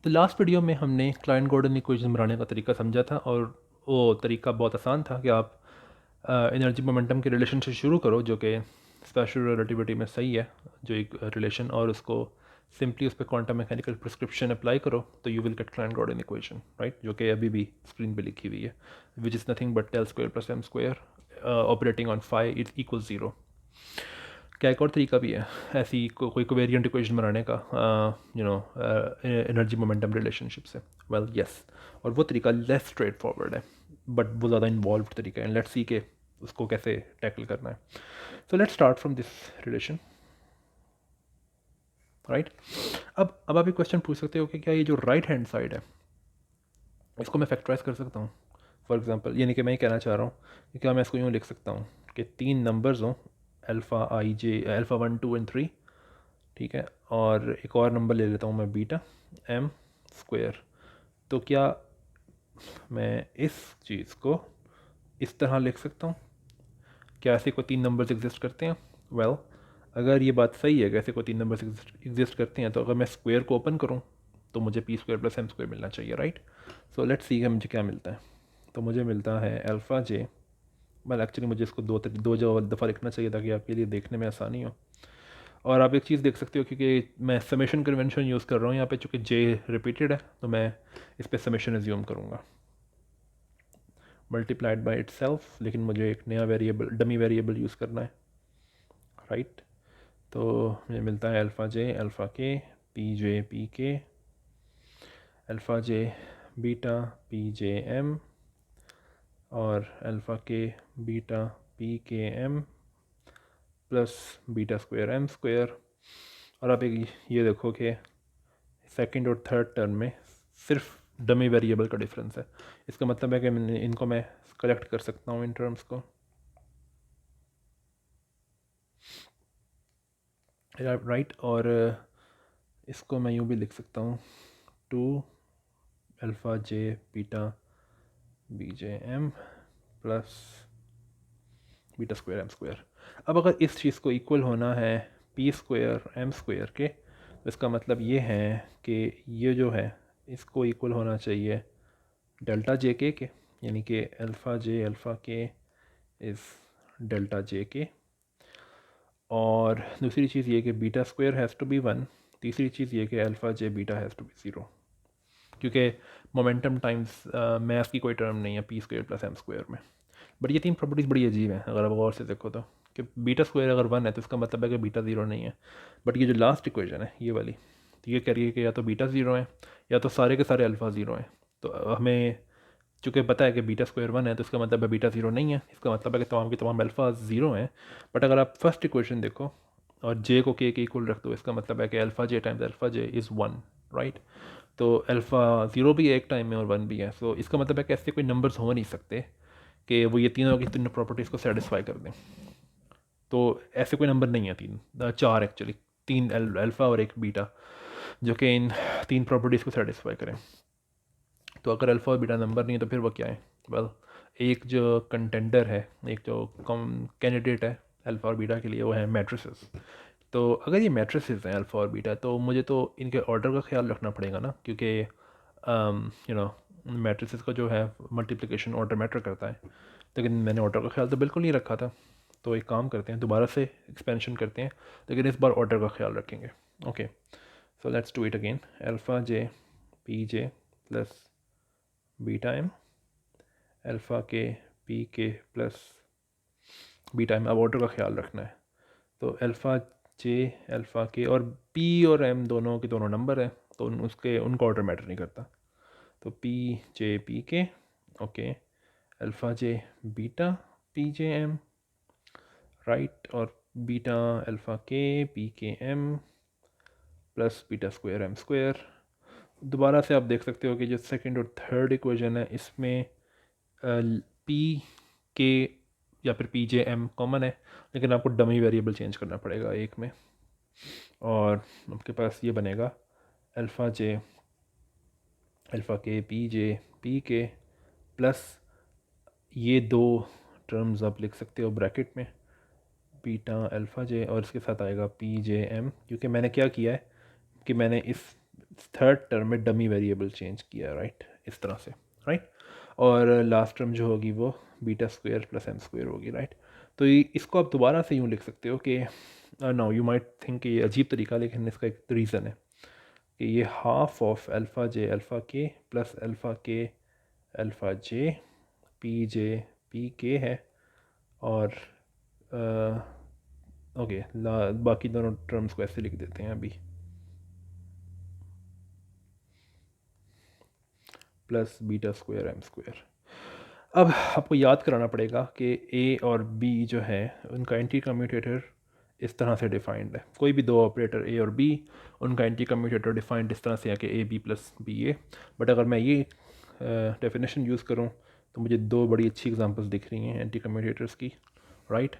तो last video में हमने क्लाइंट गॉर्डन इक्वेशन बनाने का तरीका समझा था, और वो तरीका बहुत आसान था कि आप एनर्जी मोमेंटम के रिलेशन से शुरू करो, जो कि स्पेशल रिलेटिविटी में सही है, जो एक रिलेशन, और उसको सिंपली उस पर क्वांटम मैकेनिकल प्रिस्क्रिप्शन अप्लाई करो तो you will get Klein Gordon equation, right, जो कि अभी भी स्क्रीन पे लिखी हुई है, which is nothing but del square plus m square operating on phi it equal zero. क्या एक और तरीका भी है ऐसी कोई कोवेरिएंट इक्वेशन बनाने का, एनर्जी मोमेंटम रिलेशनशिप से? वेल यस, और वो तरीका लेस स्ट्रेट फॉरवर्ड है, बट वो ज़्यादा इन्वॉल्व तरीका है। लेट्स सी के उसको कैसे टैकल करना है। So let's start from this relation, right. अब आप एक क्वेश्चन पूछ सकते हो कि क्या ये जो राइट हैंड साइड है इसको मैं फैक्टराइज कर सकता हूँ? फॉर एग्जांपल, यानी कि मैं ये कहना चाह रहा हूँ कि क्या मैं इसको यूँ लिख सकता हूँ कि तीन नंबर्स हों, alpha I J, alpha 1 2 and 3, ठीक है, और एक और नंबर ले लेता हूँ मैं, बीटा एम स्क्वायर। तो क्या मैं इस चीज़ को इस तरह लिख सकता हूँ? क्या ऐसे कोई तीन नंबर्स एग्जिस्ट करते हैं? वेल, अगर ये बात सही है कि ऐसे कोई तीन नंबर्स एग्जिस्ट करते हैं, तो अगर मैं स्क्वायर को ओपन करूँ तो मुझे p square plus m square मिलना चाहिए, राइट। सो लेट्स सी कि मुझे क्या मिलता है। तो मुझे मिलता है अल्फ़ा जे, वेल एक्चुअली मुझे इसको दो दफ़ा लिखना चाहिए ताकि आपके लिए देखने में आसानी हो। और आप एक चीज़ देख सकते हो, क्योंकि मैं समेशन कन्वेंशन यूज़ कर रहा हूँ यहाँ पे, चूँकि जे रिपीटेड है तो मैं इस पर समेशन एज्यूम करूँगा, मल्टीप्लाइड बाय इटसेल्फ, लेकिन मुझे एक नया वेरिएबल, डमी वेरिएबल यूज़ करना है, राइट। तो मुझे मिलता है अल्फ़ा जे अल्फ़ा के p J P k, alpha जे बीटा पी जे एम, और अल्फ़ा के बीटा पी के M plus beta square M square. और आप एक ये देखो कि सेकंड और थर्ड टर्म में सिर्फ डमी वेरिएबल का डिफरेंस है। इसका मतलब है कि इनको मैं कलेक्ट कर सकता हूँ इन टर्म्स को, राइट। और इसको मैं यूँ भी लिख सकता हूँ, टू अल्फ़ा जे beta b j m plus beta square M square. अब अगर इस चीज़ को इक्वल होना है पी स्क्वायर एम स्क्वायर के, तो इसका मतलब ये है कि ये जो है इसको इक्वल होना चाहिए डेल्टा जे के, यानी कि alpha j alpha k is delta j k. और दूसरी चीज़ ये कि beta square has to be 1। तीसरी चीज़ ये कि alpha J beta has to be 0, क्योंकि मोमेंटम टाइम्स मैथ की कोई टर्म नहीं है p square plus m square में। बट ये तीन प्रॉपर्टीज़ बड़ी अजीब हैं अगर आप गौर से देखो तो, कि बीटा स्क्वायर अगर 1 है तो इसका मतलब है कि बीटा 0 नहीं है। बट ये जो लास्ट इक्वेशन है ये वाली, तो ये कह रही है कि या तो बीटा 0 है या तो सारे के सारे अल्फ़ा 0 हैं। तो हमें चूँकि पता है कि बीटा स्क्वायर 1 है तो इसका मतलब है बीटा 0 नहीं है, इसका मतलब है कि तमाम के तमाम अल्फ़ा 0 हैं। बट अगर आप फर्स्ट इक्वेशन देखो और जे को के इक्वल रख दो, इसका मतलब है कि alpha J times alpha J is 1, right. तो अल्फ़ा 0 भी है एक टाइम में और 1 भी है, सो इसका मतलब है कि ऐसे कोई नंबर्स हो नहीं सकते कि वो ये तीनों की तीनों प्रॉपर्टीज़ को सेटिस्फाई कर दें। तो ऐसे कोई नंबर नहीं है, चार एक्चुअली, तीन अल्फ़ा और एक बीटा, जो कि इन तीन प्रॉपर्टीज़ को सेटिस्फाई करें। तो अगर अल्फ़ा और बीटा नंबर नहीं है तो फिर वो क्या है? वेल, एक जो कंटेंडर है, एक जो कम कैंडिडेट है अल्फ़ा और बीटा के लिए, वो है मैट्रिसेस। तो अगर ये मैट्रिसेस हैं अल्फ़ा और बीटा, तो मुझे तो इनके ऑर्डर का ख्याल रखना पड़ेगा ना, क्योंकि यू नो मैट्रिसेस का जो है मल्टीप्लिकेशन ऑर्डर मैटर करता है, लेकिन मैंने ऑर्डर का ख्याल तो बिल्कुल नहीं रखा था। तो एक काम करते हैं, दोबारा से एक्सपेंशन करते हैं, लेकिन इस बार ऑर्डर का ख्याल रखेंगे। Okay, so let's do it again. Alpha j p j plus beta m, alpha के P k plus beta m. अब ऑर्डर का ख्याल रखना है, तो अल्फ़ा जे अल्फ़ा के, और पी और एम दोनों के दोनों नंबर है, तो उसके उनका ऑर्डर मैटर नहीं करता। तो P J P K, okay, alpha जे बीटा पी जे एम, राइट, और बीटा अल्फ़ा के पी के M plus beta square M square. दोबारा से आप देख सकते हो कि जो सेकंड और थर्ड इक्वेशन है इसमें पी के या फिर पी जे एम कॉमन है, लेकिन आपको डमी वेरिएबल चेंज करना पड़ेगा एक में, और आपके पास ये बनेगा अल्फ़ा जे अल्फ़ा के पी के प्लस ये दो टर्म्स आप लिख सकते हो ब्रैकेट में, बीटा अल्फ़ा जे, और इसके साथ आएगा पी जे एम, क्योंकि मैंने क्या किया है कि मैंने इस थर्ड टर्म में डमी वेरिएबल चेंज किया, राइट, इस तरह से, राइट। और लास्ट टर्म जो होगी वो beta square plus m square होगी, राइट। तो इसको आप दोबारा से यूँ लिख सकते हो कि नाउ यू माइट थिंक ये अजीब तरीका, लेकिन इसका एक रीज़न है कि ये हाफ ऑफ अल्फ़ा के प्लस अल्फ़ा जे पी के है। और ओके, बाकी दोनों टर्म्स को ऐसे लिख देते हैं अभी, plus beta square M square. अब आपको याद कराना पड़ेगा कि ए और बी जो है उनका एंटी कम्यूटेटर इस तरह से डिफाइंड है। कोई भी दो ऑपरेटर ए और बी, उनका एंटी कम्यूटेटर डिफाइंड इस तरह से है कि A B plus B A. But अगर मैं ये डेफिनेशन यूज़ करूँ तो मुझे दो बड़ी अच्छी एग्जांपल्स दिख रही हैं एंटी कम्यूटेटर्स की, राइट।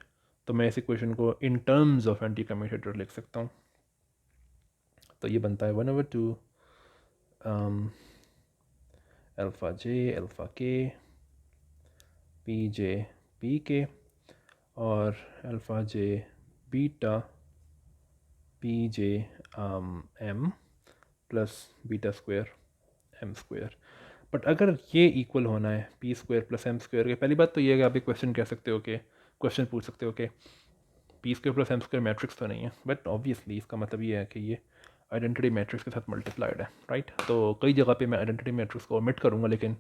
तो मैं इस इक्वेशन को in terms of anticommutator लिख सकता हूँ। तो ये बनता है 1/2 अल्फ़ा जे अल्फ़ा के पी जे पी के और alpha J beta P J m plus beta square M square. But अगर ये इक्वल होना है p square plus m square के, पहली बात तो ये है कि आप एक क्वेश्चन कह सकते हो कि क्वेश्चन पूछ सकते हो कि p square plus m square matrix तो नहीं है, बट ऑब्वियसली इसका मतलब ये है कि ये आइडेंटिटी मैट्रिक्स के साथ मल्टीप्लाइड है, राइट। तो कई जगह पे मैं आइडेंटिटी मैट्रिक्स को ओमिट करूँगा, लेकिन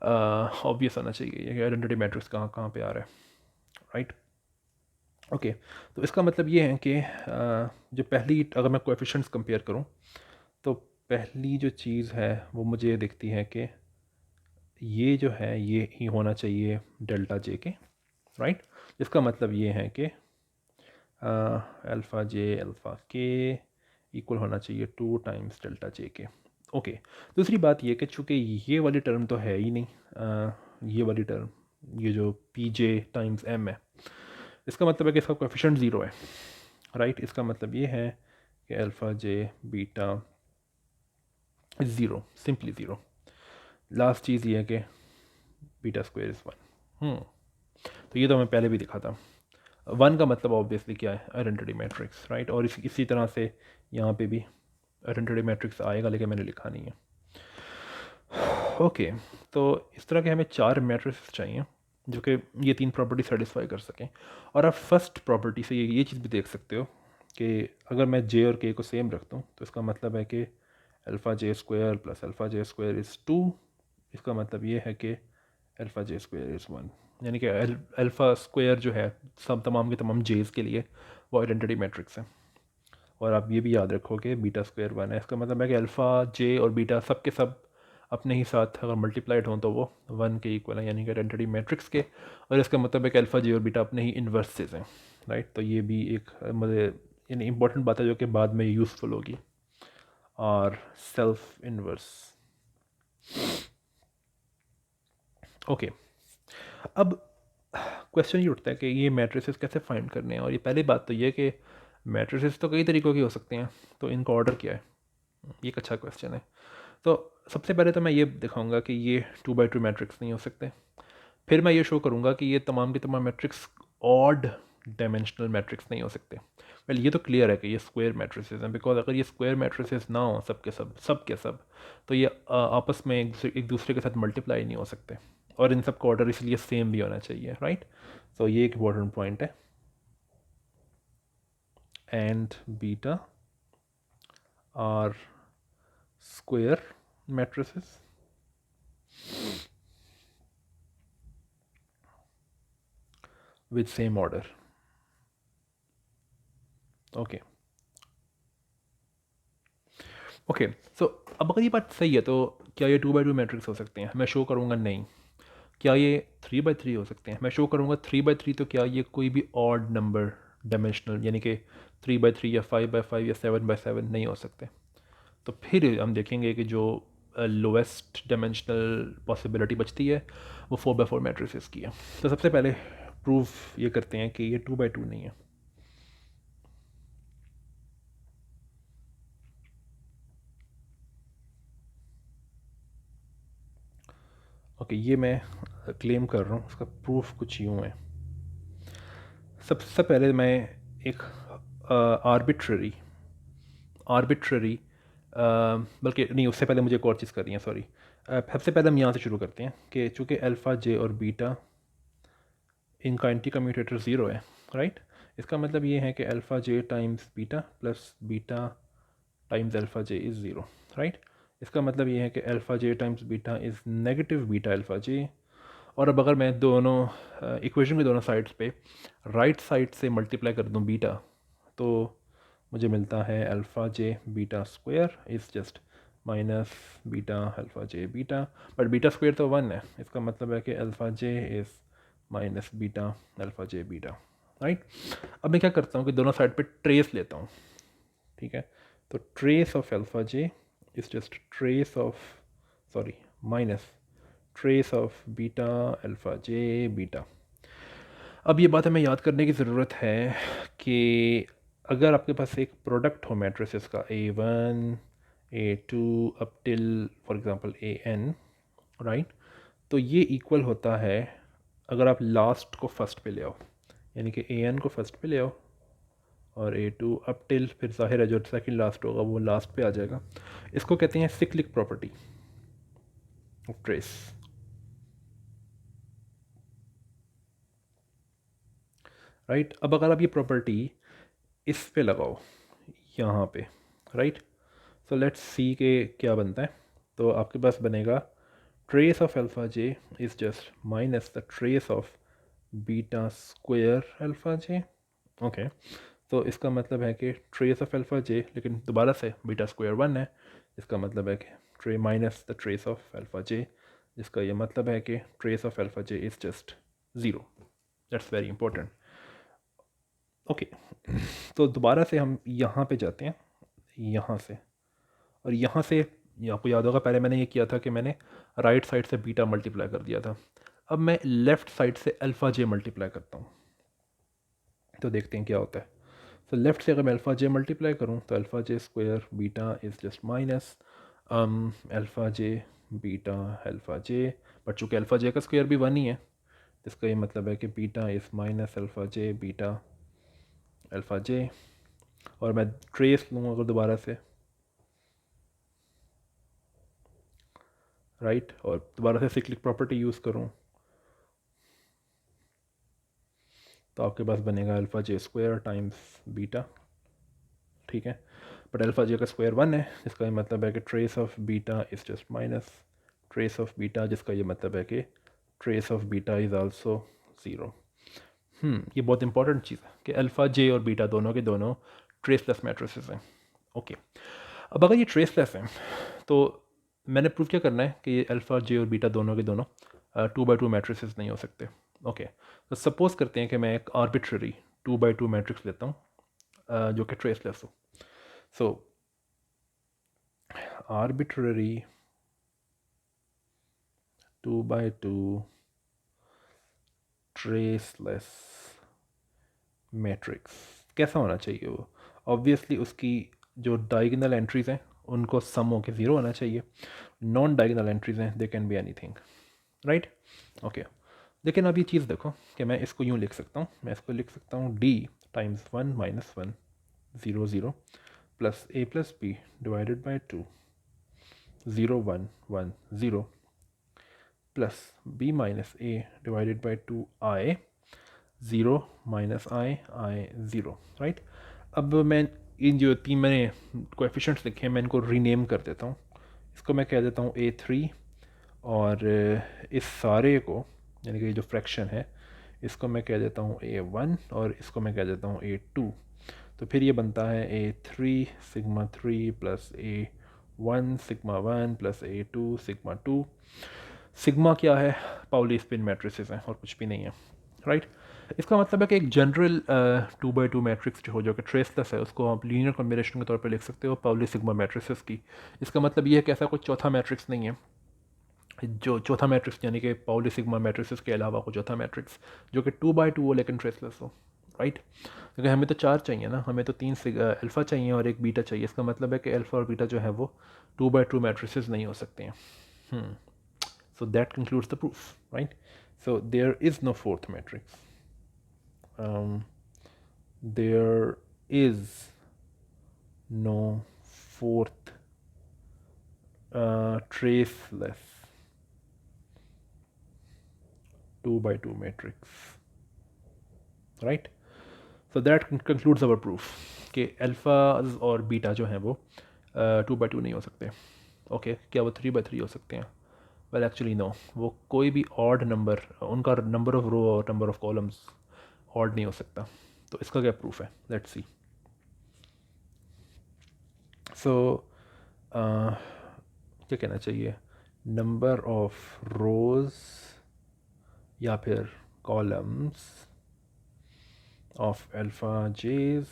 ऑब्वियस होना चाहिए कि आइडेंटिटी मैट्रिक्स कहाँ कहाँ पे आ रहा है, राइट। ओके, तो इसका मतलब ये है कि जो पहली, अगर मैं कोएफिशिएंट्स कंपेयर करूँ तो पहली जो चीज़ है वो मुझे दिखती है कि ये जो है ये ही होना चाहिए डेल्टा जे के, राइट। इसका मतलब ये है कि अल्फ़ा जे अल्फ़ा के इक्वल होना चाहिए 2 टाइम्स डेल्टा जे के। ओके, दूसरी बात ये कि चूँकि ये वाली टर्म तो है ही नहीं, ये वाली टर्म, ये जो पी जे टाइम्स एम है, इसका मतलब है कि इसका कोएफिशिएंट ज़ीरो है, राइट। इसका मतलब ये है कि अल्फ़ा जे beta zero, simply zero. Last चीज़ ये है कि बीटा स्क्वायर इज़ 1। तो ये तो मैं पहले भी दिखा था। 1 का मतलब ऑब्वियसली क्या है, आइडेंटिटी मैट्रिक्स, राइट। और इसी तरह से यहाँ पे भी आइडेंटिटी मैट्रिक्स आएगा, लेकिन मैंने लिखा नहीं है। ओके, तो इस तरह के हमें 4 मैट्रिक्स चाहिए जो कि ये 3 प्रॉपर्टी सेटिस्फाई कर सकें। और आप फर्स्ट प्रॉपर्टी से ये चीज़ भी देख सकते हो कि अगर मैं जे और के को सेम रखता हूँ तो इसका मतलब है कि alpha J square plus alpha J square is 2। इसका मतलब ये है कि अल्फ़ा जे स्क्वायर इज़ 1, यानी कि अल्फ़ा स्क्वायर जो है सब तमाम के तमाम जेज़ के लिए वो आइडेंटिटी मैट्रिक्स है। और आप ये भी याद रखो कि बीटा स्क्वायर 1 है। इसका मतलब है कि अल्फ़ा जे और बीटा सब के सब अपने ही साथ अगर मल्टीप्लाइड हों तो वो 1 के इक्वल है, यानी कि आइडेंटिटी मैट्रिक्स के। और इसका मतलब है कि अल्फ़ा जे और बीटा अपने ही इन्वर्सेस हैं, राइट। तो ये भी एक मतलब यानी इंपॉर्टेंट बात है जो कि बाद में यूज़फुल होगी। और सेल्फ इन्वर्स। ओके, अब क्वेश्चन ये उठता है कि ये मैट्रिसेस कैसे फाइंड करने हैं। और ये पहली बात तो ये कि मैट्रिसेस तो कई तरीक़ों की हो सकते हैं, तो इनका ऑर्डर क्या है, ये एक अच्छा क्वेश्चन है। तो सबसे पहले तो मैं ये दिखाऊंगा कि ये 2x2 मैट्रिक्स नहीं हो सकते। फिर मैं ये शो करूंगा कि ये तमाम के तमाम मैट्रिक्स ऑड डायमेंशनल मैट्रिक्स नहीं हो सकते। वेल, ये तो क्लियर है कि ये स्क्वायर मैट्रिसेस हैं, बिकॉज अगर ये स्क्वायर मैट्रिसेस ना हो सब के सब, तो ये आपस में एक दूसरे के साथ मल्टीप्लाई नहीं हो सकते। और इन सब का ऑर्डर इसलिए सेम भी होना चाहिए, राइट। तो ये एक इम्पॉर्टेंट पॉइंट है। And beta are square matrices with same order. Okay okay, so अब अगर ये बात सही है तो क्या ये 2x2 मैट्रिक्स हो सकते हैं? मैं शो करूँगा नहीं। क्या ये 3x3 हो सकते हैं? मैं शो करूँगा 3x3। तो क्या ये कोई भी ऑड नंबर डायमेंशनल, यानी कि 3x3 या 5x5 या 7x7 नहीं हो सकते? तो फिर हम देखेंगे कि जो लोएस्ट डायमेंशनल पॉसिबिलिटी बचती है वो 4x4 मैट्रिसेस की है। तो सबसे पहले प्रूफ ये करते हैं कि ये 2x2 नहीं है। ओके, ये मैं क्लेम कर रहा हूँ, उसका प्रूफ कुछ यूँ है। सबसे पहले मैं एक आर्बिट्ररी बल्कि नहीं, उससे पहले मुझे एक और चीज़ करनी है, सॉरी। सबसे पहले हम यहाँ से शुरू करते हैं कि चूँकि अल्फ़ा जे और बीटा इनका एंटी कम्यूटेटर ज़ीरो है, राइट। इसका मतलब ये है कि alpha J times beta plus beta times alpha J is zero, right. इसका मतलब ये है कि alpha J times beta is negative beta alpha J. और अब अगर मैं दोनों इक्वेशन के दोनों साइड्स पे राइट साइड से मल्टीप्लाई कर दूँ बीटा, तो मुझे मिलता है alpha J beta square is just minus beta alpha J beta, but beta square तो वन है। इसका मतलब है कि alpha J is minus beta alpha J beta, right. अब मैं क्या करता हूँ कि दोनों साइड पे ट्रेस लेता हूँ, ठीक है। तो trace of alpha J is just trace of, sorry, minus trace of beta alpha J beta. अब ये बात हमें याद करने की ज़रूरत है कि अगर आपके पास एक प्रोडक्ट हो मैट्रिसेस का A1 A2 up till for example AN, right, तो ये इक्वल होता है अगर आप लास्ट को फर्स्ट पे ले आओ, यानी कि AN को फर्स्ट पे ले आओ और A2 अप टिल, फिर जाहिर है जो सेकंड लास्ट होगा वो लास्ट पे आ जाएगा। इसको कहते हैं सिक्लिक प्रॉपर्टी ऑफ ट्रेस, राइट। अब अगर आप ये प्रॉपर्टी इस पे लगाओ यहाँ पे, राइट, सो लेट्स सी के क्या बनता है। तो आपके पास बनेगा trace of alpha J is just minus the trace of beta square alpha J, okay. तो इसका मतलब है कि ट्रेस ऑफ अल्फ़ा जे, लेकिन दोबारा से बीटा स्क्वायर वन है, इसका मतलब है कि ट्रे minus the trace of alpha J, जिसका ये मतलब है कि trace of alpha J is just zero. That's very important, okay. तो दोबारा से हम यहाँ पे जाते हैं, यहाँ से, और यहाँ से आपको याद होगा पहले मैंने ये किया था कि मैंने राइट साइड से बीटा मल्टीप्लाई कर दिया था। अब मैं लेफ़्ट साइड से अल्फ़ा जे मल्टीप्लाई करता हूँ, तो देखते हैं क्या होता है। तो लेफ़्ट से अगर मैं अल्फ़ा जे मल्टीप्लाई करूँ तो alpha J square beta is just minus alpha J beta alpha J, but चूँकि अल्फ़ा जे का स्क्वायर भी वन ही है, इसका ये मतलब है कि beta is minus alpha J beta alpha J. और मैं ट्रेस लूँगा अगर दोबारा से, राइट, और दोबारा से सिक्लिक प्रॉपर्टी यूज़ करूँ, तो आपके पास बनेगा alpha J square times beta, ठीक है। बट अल्फ़ा जे का स्क्वायर वन है, जिसका ये मतलब है कि trace of beta is just minus trace of beta, जिसका ये मतलब है कि trace of beta is also zero. ये बहुत इंपॉर्टेंट चीज़ है कि अल्फ़ा जे और बीटा दोनों के दोनों ट्रेसलेस मैट्रिसेस हैं, ओके। अब अगर ये ट्रेसलेस हैं तो मैंने प्रूव क्या करना है कि ये अल्फ़ा जे और बीटा दोनों के दोनों 2x2 मैट्रिसेस नहीं हो सकते, ओके। तो सपोज़ करते हैं कि मैं एक आर्बिट्ररी 2x2 मैट्रिक्स लेता हूँ जो कि ट्रेसलेस हो। सो आर्बिट्ररी 2x2 ट्रेसलेस मैट्रिक्स कैसा होना चाहिए वो? ऑब्वियसली उसकी जो डायगोनल एंट्रीज़ हैं उनको सम होकर ज़ीरो होना चाहिए। नॉन डायगोनल एंट्रीज़ हैं, they can be anything, right, okay. लेकिन अब ये चीज़ देखो कि मैं इसको यूँ लिख सकता हूँ, मैं इसको लिख सकता हूँ D times one minus one zero zero plus A plus B divided by two zero one one zero plus B minus A divided by two i zero minus i i zero, right. अब मैं इन जो तीन मैंने coefficients लिखे हैं मैं इनको rename कर देता हूँ। इसको मैं कह देता हूँ A3, और इस सारे को यानी कि ये जो फ्रैक्शन है इसको मैं कह देता हूँ A1 और इसको मैं कह देता हूँ A2। तो फिर ये बनता है A3 sigma 3 plus A1 sigma 1 plus A2 sigma 2। Sigma क्या है? पाउली स्पिन मैट्रिसेस हैं और कुछ भी नहीं है, राइट। इसका मतलब है कि एक जनरल 2x2 मैट्रिक्स जो हो जो कि ट्रेसलेस है उसको आप लीनियर कॉम्बिनेशन के तौर पे लिख सकते हो पाउली सिग्मा मैट्रिसेस की। इसका मतलब ये है कि ऐसा कोई चौथा मैट्रिक्स नहीं है जो चौथा मैट्रिक्स यानी कि पाउली सिग्मा मैट्रिसेस के अलावा कोई चौथा मैट्रिक्स जो कि 2x2 हो लेकिन ट्रेसलेस हो, राइट। क्योंकि हमें तो चार चाहिए ना, हमें तो तीन अल्फ़ा चाहिए और एक बीटा चाहिए। इसका मतलब है कि अल्फ़ा और बीटा जो है वो 2x2 मैट्रिसेस नहीं हो सकते हैं। So that concludes the proof, right? So there is no fourth matrix. There is no fourth traceless 2 by 2 matrix, right? So that concludes our proof कि अल्फाज और बीटा जो हैं वो 2 by 2 नहीं हो सकते. ओके क्या वो 3 by 3 हो सकते हैं? वेल एक्चुअली नो, वो कोई भी ऑड नंबर, उनका नंबर ऑफ रो और नंबर ऑफ कॉलम्स ऑड नहीं हो सकता. तो इसका क्या प्रूफ है? Let's see. सो क्या कहना चाहिए, नंबर ऑफ रोज या फिर columns of alpha J's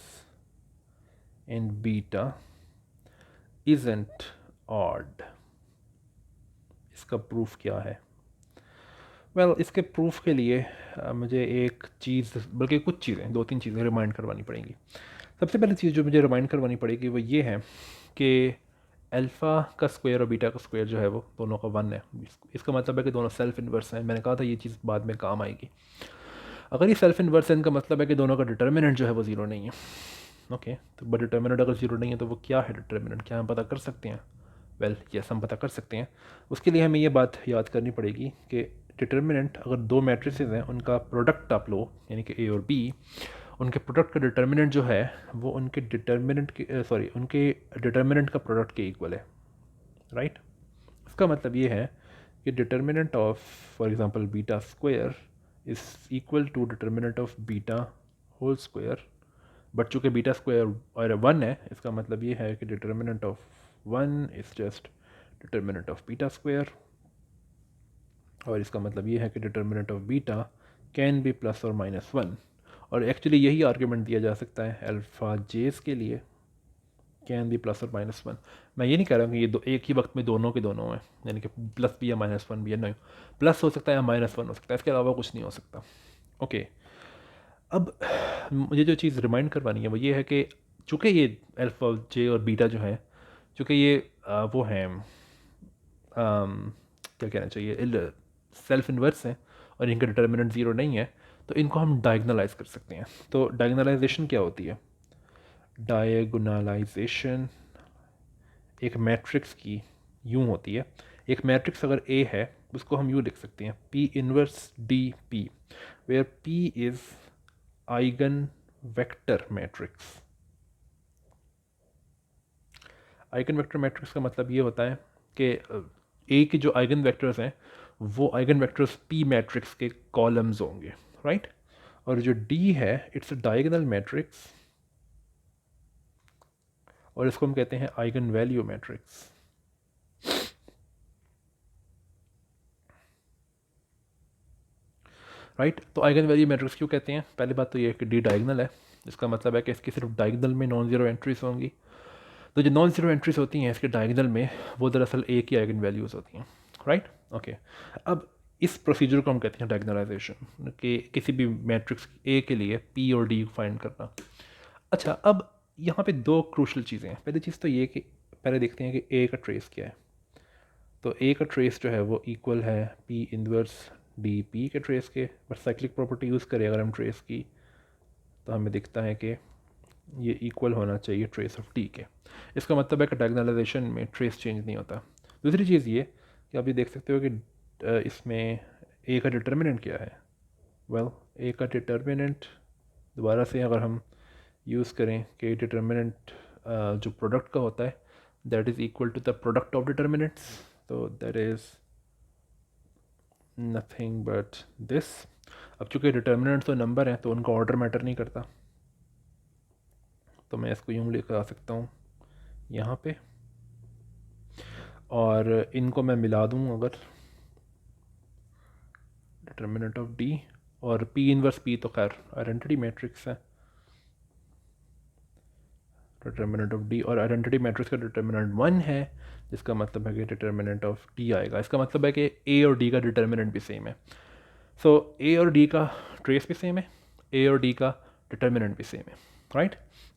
and beta isn't odd. इसका प्रूफ क्या है? वेल इसके प्रूफ के लिए मुझे एक चीज़, बल्कि कुछ चीज़ें, 2-3 चीज़ें रिमाइंड करवानी पड़ेंगी. सबसे पहली चीज़ जो मुझे रिमाइंड करवानी पड़ेगी वो ये है कि अल्फ़ा का स्क्वायर और बीटा का स्क्वायर जो है वो दोनों का 1 है. इसका मतलब है कि दोनों सेल्फ इन्वर्स हैं. मैंने कहा था ये चीज़ बाद में काम आएगी. अगर ये सेल्फ इन्वर्स है, इनका मतलब है कि दोनों का डिटर्मिनेंट जो है वो ज़ीरो नहीं है. ओके तो डिटर्मिनेंट अगर ज़ीरो नहीं है तो वो क्या है डिटर्मिनेंट? क्या हम पता कर सकते हैं? वेल यस हम पता कर सकते हैं. उसके लिए हमें ये बात याद करनी पड़ेगी कि डिटर्मिनेंट अगर दो मैट्रिसेस हैं उनका प्रोडक्ट आप लो, यानी कि ए और बी, उनके प्रोडक्ट का डिटर्मिनेंट जो है वो उनके डिटर्मिनेंट के उनके डिटर्मिनेंट का प्रोडक्ट के इक्वल है, राइट? इसका मतलब ये है कि determinant of for example beta square is equal to determinant of beta whole square. But चूँकि बीटा स्क्वायर और 1 है, इसका मतलब ये है कि determinant of 1 is just determinant of beta square. और इसका मतलब ये है कि determinant of beta can be plus और माइनस 1. और एक्चुअली यही आर्ग्यूमेंट दिया जा सकता है अल्फ़ा जेस के लिए, कैन बी प्लस और माइनस 1. मैं ये नहीं कह रहा हूँ कि ये एक ही वक्त में दोनों के दोनों हैं, यानी कि प्लस भी या माइनस 1 भी है. नहीं, प्लस हो सकता है या माइनस 1 हो सकता है, इसके अलावा कुछ नहीं हो सकता. ओके अब मुझे जो चीज़ रिमाइंड करवानी है वो ये है कि चूँकि ये अल्फ़ा जे और बीटा जो है, चूँकि ये वो हैं क्या कहना चाहिए, सेल्फ इन्वर्स हैं और इनका डिटर्मिनेंट ज़ीरो नहीं है, तो इनको हम डायगनलाइज कर सकते हैं. तो डायगनलाइजेशन क्या होती है? डायगोनलाइजेशन एक मैट्रिक्स की यूँ होती है. एक मैट्रिक्स अगर ए है उसको हम यूँ लिख सकते हैं P inverse D P, where P is eigenvector matrix. Eigenvector matrix का मतलब ये होता है कि ए के जो आइगन वेक्टर्स हैं वो आइगन वेक्टर्स पी मैट्रिक्स के कॉलम्स होंगे, राइट? और जो डी है इट्स अ डायगोनल मैट्रिक्स और इसको हम कहते हैं आइगन वैल्यू मैट्रिक्स. राइट तो आइगन वैल्यू मैट्रिक्स क्यों कहते हैं? पहली बात तो ये है कि डी डायगोनल है. इसका मतलब है कि इसकी सिर्फ डायगोनल में नॉन ज़ीरो एंट्रीज होंगी. तो जो नॉन ज़ीरो एंट्रीज होती हैं इसके डायगोनल में वो दरअसल ए की आइगन वैल्यूज़ होती हैं, राइट? ओके अब इस प्रोसीजर को हम कहते हैं डायगोनलाइजेशन, कि किसी भी मैट्रिक्स ए के लिए पी और डी फाइंड करना. अच्छा अब यहाँ पे दो क्रूशल चीज़ें हैं. पहली चीज़ तो ये कि पहले देखते हैं कि ए का ट्रेस क्या है. तो ए का ट्रेस जो है वो इक्वल है पी इनवर्स डी पी के ट्रेस के. बट साइक्लिक प्रॉपर्टी यूज़ करें अगर हम ट्रेस की तो हमें दिखता है कि ये इक्वल होना चाहिए ट्रेस ऑफ डी के. इसका मतलब है कि डायगोनलाइजेशन में ट्रेस चेंज नहीं होता. दूसरी चीज़ ये कि आप ये देख सकते हो कि इसमें ए का डिटर्मिनेंट क्या है. वेल ए का डिटर्मिनेंट दोबारा से अगर हम यूज़ करें कि डिटर्मिनेंट जो प्रोडक्ट का होता है that is equal to the product of determinants. तो that is nothing but this. अब चूँकि डिटर्मिनेंट तो नंबर हैं तो उनका ऑर्डर मैटर नहीं करता, तो मैं इसको यूँ लेकर आ सकता हूँ यहाँ पे और इनको मैं मिला दूँ अगर डिटर्मिनेंट ऑफ डी और पी इनवर्स पी तो खैर आइडेंटिटी मैट्रिक्स है. डिटर्मिनेंट ऑफ डी और आइडेंटिटी मैट्रिक्स का डिटर्मिनेंट 1 है, जिसका मतलब है कि डिटर्मिनेंट ऑफ डी आएगा. इसका मतलब है कि ए और डी का डिटर्मिनेंट भी सेम है. सो ए और डी का ट्रेस भी सेम है, ए और डी का डिटर्मिनेंट भी सेम है, राइट?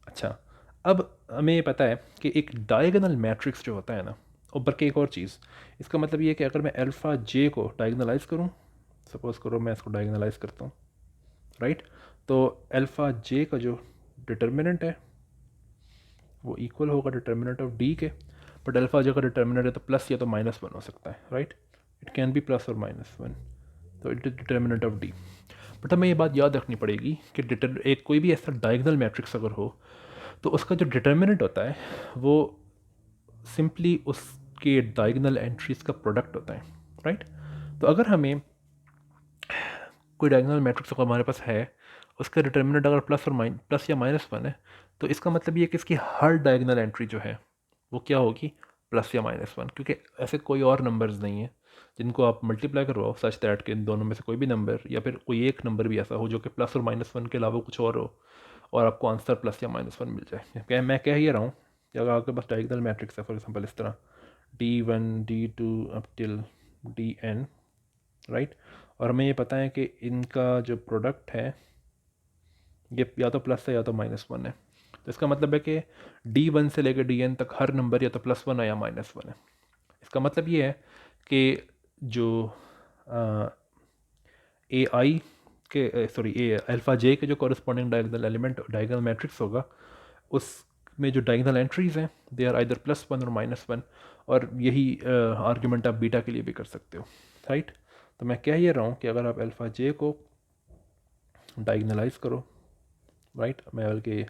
अच्छा अब हमें ये पता है कि एक डायगोनल मैट्रिक्स जो होता है ना, और बल्कि एक और चीज़, इसका मतलब ये है कि अगर मैं अल्फ़ा जे को डायगोनलाइज करूँ, सपोज़ करो मैं इसको डायगोनलाइज करता हूँ, राइट? तो अल्फ़ा जे का जो डिटर्मिनेंट है वो इक्वल होगा डिटर्मिनेंट ऑफ डी के. बट अल्फ़ा जो का डिटर्मिनेंट है तो प्लस या तो माइनस वन हो सकता है, right? It can be plus और माइनस वन, तो it is determinant of D. But हमें ये बात याद रखनी पड़ेगी कि एक कोई भी ऐसा डायगोनल मैट्रिक्स अगर हो तो उसका जो डिटर्मिनेंट होता है वो सिंपली उसके डायगोनल एंट्रीज का प्रोडक्ट होता है, राइट? तो अगर हमें कोई डायगोनल मैट्रिक्स अगर हमारे पास है, उसका डिटर्मिनेंट अगर प्लस या माइनस वन है, तो इसका मतलब ये है कि इसकी हर डायगोनल एंट्री जो है वो क्या होगी, प्लस या माइनस वन, क्योंकि ऐसे कोई और नंबर्स नहीं है जिनको आप मल्टीप्लाई करवाओ सच दैट के इन दोनों में से कोई भी नंबर या फिर कोई एक नंबर भी ऐसा हो जो कि प्लस और माइनस वन के अलावा कुछ और हो और आपको आंसर प्लस या माइनस वन मिल जाए। मैं कह ही रहा हूँ कि अगर आपके पास डायगोनल मैट्रिक्स है फॉर एग्जांपल इस तरह D1 D2 up till Dn, right? और हमें ये पता है कि इनका जो प्रोडक्ट है ये या तो प्लस है या तो माइनस वन है, तो इसका मतलब है कि D1 से लेकर Dn तक हर नंबर या तो प्लस वन है या माइनस वन है। इसका मतलब ये है कि जो ए आई के सॉरी ए अल्फ़ा जे के जो corresponding diagonal element diagonal matrix होगा उसमें जो डायगोनल एंट्रीज हैं they are either plus one और माइनस वन, और यही आर्ग्यूमेंट आप बीटा के लिए भी कर सकते हो, राइट? तो मैं कह ये रहा हूँ कि अगर आप अल्फ़ा जे को डायगोनलाइज करो, राइट, मैं बल्कि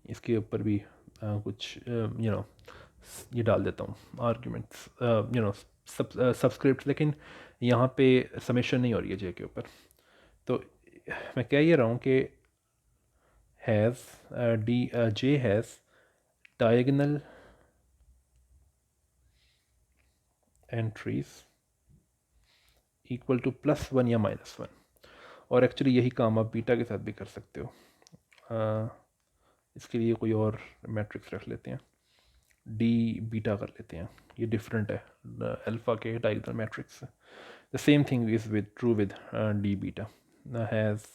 इसके ऊपर भी कुछ ये डाल देता हूँ आर्ग्यूमेंट्स, सब्सक्रिप्ट, लेकिन यहाँ पे समेशन नहीं हो रही है जे के ऊपर। तो मैं कह ये रहा हूँ कि has J has diagonal entries equal two plus one या माइनस वन, और एक्चुअली यही काम आप बीटा के साथ भी कर सकते हो। इसके लिए कोई और मैट्रिक्स रख लेते हैं, डी बीटा कर लेते हैं, ये डिफरेंट है अल्फ़ा के डायगोनल मैट्रिक्स से। The same thing is with true with D beta has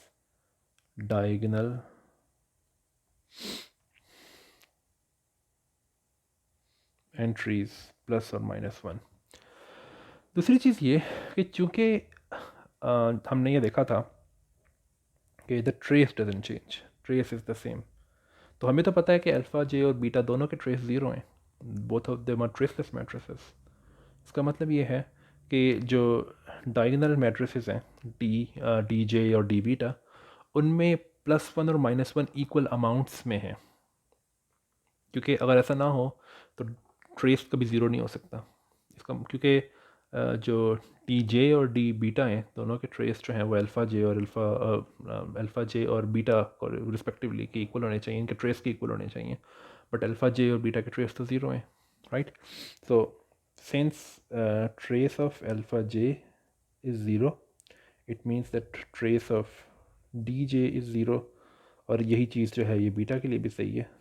diagonal entries plus और माइनस वन। दूसरी चीज़ ये कि चूँकि हमने ये देखा था कि the trace doesn't change, trace is the same, तो हमें तो पता है कि अल्फ़ा जे और बीटा दोनों के ट्रेस ज़ीरो हैं, both of them are traceless matrices. इसका मतलब ये है कि जो डायगोनल मैट्रिसेस हैं डी जे और डी बीटा, उनमें प्लस वन और माइनस वन इक्वल अमाउंट्स में है, क्योंकि अगर ऐसा ना हो तो ट्रेस कभी ज़ीरो नहीं हो सकता इसका, क्योंकि जो डी जे और डी बीटा हैं दोनों के ट्रेस जो हैं वो अल्फ़ा जे और बीटा रिस्पेक्टिवली के इक्वल होने चाहिए, इनके ट्रेस के इक्वल होने चाहिए, बट अल्फ़ा जे और बीटा के ट्रेस तो ज़ीरो हैं, right? So since trace of alpha J is zero, it means that trace of D J is zero, और यही चीज़ जो है ये बीटा के लिए भी सही है।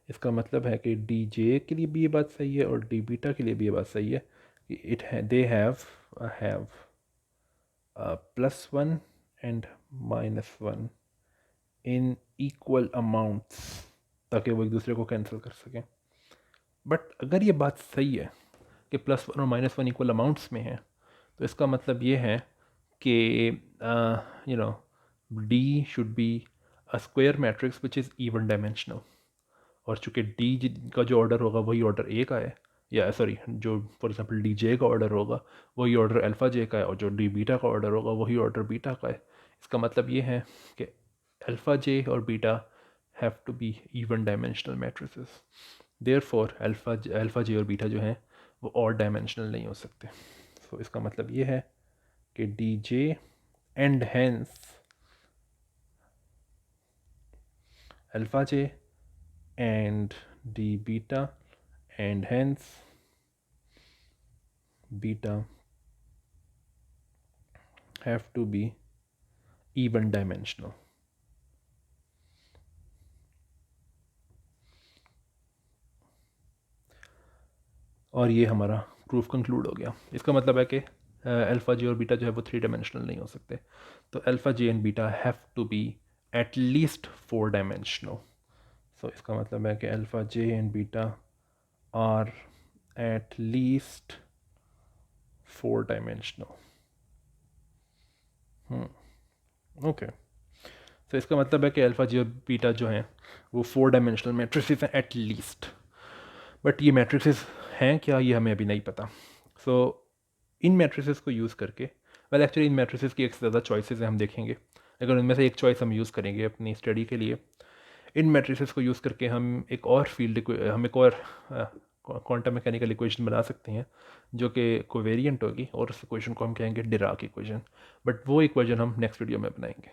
इसका मतलब है कि डी जे के लिए भी ये बात सही है और डी बीटा के लिए भी ये बात सही है कि they have plus one and minus one in equal amounts, ताकि वो एक दूसरे को कैंसिल कर सकें। बट अगर ये बात सही है कि प्लस वन और माइनस वन इक्वल अमाउंट्स में है, तो इसका मतलब ये है कि D should be a square matrix which is even dimensional, और चूँकि डी का जो ऑर्डर होगा वही ऑर्डर ए का है, या सॉरी जो फॉर एग्जांपल डी जे का ऑर्डर होगा वही ऑर्डर अल्फ़ा जे का है, और जो डी बीटा का ऑर्डर होगा वही ऑर्डर बीटा का है। इसका मतलब ये है कि अल्फ़ा जे और beta have to be even dimensional matrices, therefore alpha J और बीटा जो हैं वो ऑड डायमेंशनल नहीं हो सकते। सो इसका मतलब ये है कि D J and hence alpha J and d beta and hence beta have to be even dimensional। और ये हमारा प्रूफ कंक्लूड हो गया। इसका मतलब है कि अल्फ़ा जे और बीटा जो है वो थ्री डायमेंशनल नहीं हो सकते, तो alpha J and beta have to be at least four dimensional. So इसका मतलब है कि alpha J and beta are at least four dimensional. Okay, तो इसका मतलब है कि अल्फ़ा जी और बीटा जो हैं वो 4 डायमेंशनल मैट्रिसेस हैं एट लीस्ट। बट ये मैट्रिसेस हैं क्या, ये हमें अभी नहीं पता। सो इन मैट्रिसेस को यूज़ करके, वेल एक्चुअली इन मैट्रिसेस की एक से ज़्यादा चॉइसेस हैं, हम देखेंगे। अगर उनमें से एक चॉइस हम यूज़ करेंगे अपनी स्टडी के लिए, इन मैट्रिसेस को यूज़ करके हम एक और हम एक और क्वांटम मैकेनिकल इक्वेशन बना सकते हैं जो कि कोवेरिएंट होगी, और उस इक्वेशन को हम कहेंगे डिराक इक्वेशन। बट वो इक्वेशन हम नेक्स्ट वीडियो में बनाएंगे।